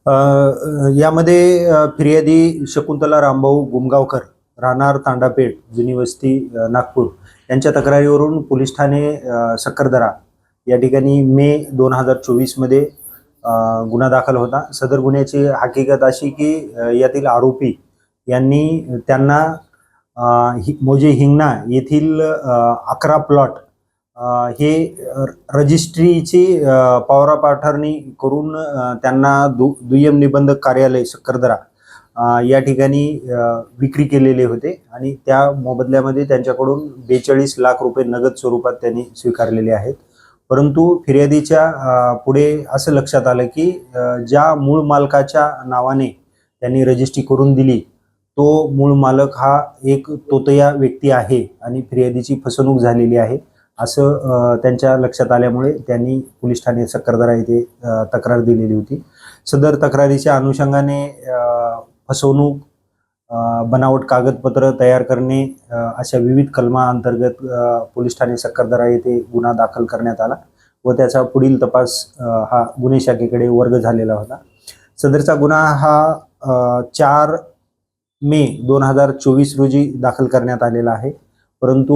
अ, यामध्ये फिर्यादी शकुंतला रामभाऊ गुमगावकर राहणार तांडापेठ जुनी वस्ती नागपूर यांच्या तक्रारीवरून पोलीस ठाणे सक्करदरा या ठिकाणी मे 2024 मध्ये गुन्हा दाखल होता। सदर गुन्ह्याची हकीकत अशी की यातील आरोपी यांनी त्यांना मोजे हिंगणा येथील 11 प्लॉट हे रजिस्ट्रीची पॉवर ऑफ अटर्नी करून त्यांना दुय्यम निबंधक कार्यालय सक्करदरा या ठिकाणी विक्री केलेले होते आणि त्या मोबदल्यामध्ये त्यांच्याकडून 42 लाख रुपये नगद स्वरूपात त्यांनी स्वीकारलेले आहेत। परंतु फिर्यादीच्या पुढे असं लक्षात आलं की ज्या मूळ मालकाच्या नावाने त्यांनी रजिस्ट्री करून दिली तो मूळ मालक हा एक तोतया व्यक्ती आहे आणि फिर्यादीची फसवणूक झालेली आहे असं त्यांच्या लक्षात आल्यामुळे त्यांनी पोलीस ठाणे सक्करदरा येथे तक्रार दिलेली होती। सदर तक्रारीच्या अनुषंगाने फसवणूक, बनावट कागदपत्र तयार करणे अशा विविध कलमांतर्गत पोलीस ठाणे सक्करदरा येथे गुन्हा दाखल करण्यात आला व त्याचा पुढील तपास हा गुन्हे शाखेकडे वर्ग झालेला होता। सदरचा गुन्हा हा 4 मे 2024 रोजी दाखल करण्यात आलेला आहे। परंतु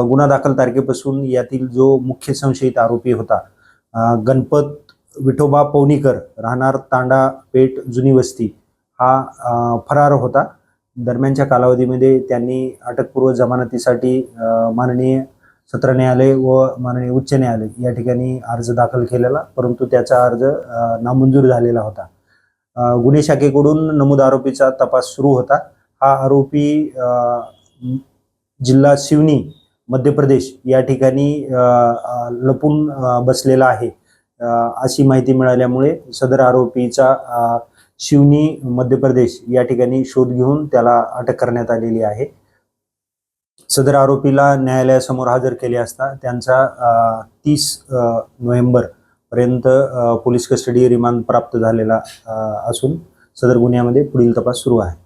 गुन्हा दाखल तारखेपासून यातील जो मुख्य संशयित आरोपी होता गणपत विठोबा पवनीकर राहणार तांडा पेठ जुनी वस्ती हा फरार होता। दरम्यानच्या कालावधीमध्ये त्यांनी अटकपूर्व जमानतीसाठी माननीय सत्र न्यायालय व माननीय उच्च न्यायालय या ठिकाणी अर्ज दाखल केलेला, परंतु त्याचा अर्ज नामंजूर झालेला होता। गुन्हे शाखेकडून नमूद आरोपीचा तपास सुरू होता। हा आरोपी जिल्हा शिवनी मध्य प्रदेश या ठिकाणी लपून बसलेला आहे अशी माहिती मिळाल्यामुळे सदर आरोपीचा शिवनी मध्य प्रदेश या ठिकाणी शोध घेऊन त्याला अटक करण्यात आलेली आहे। सदर आरोपीला न्यायालयासमोर हजर केले असता त्यांचा 30 नोव्हेंबर पर्यंत पोलीस कस्टडी रिमांड प्राप्त झालेला असून सदर गुन्ह्यामध्ये पुढील तपास सुरू आहे।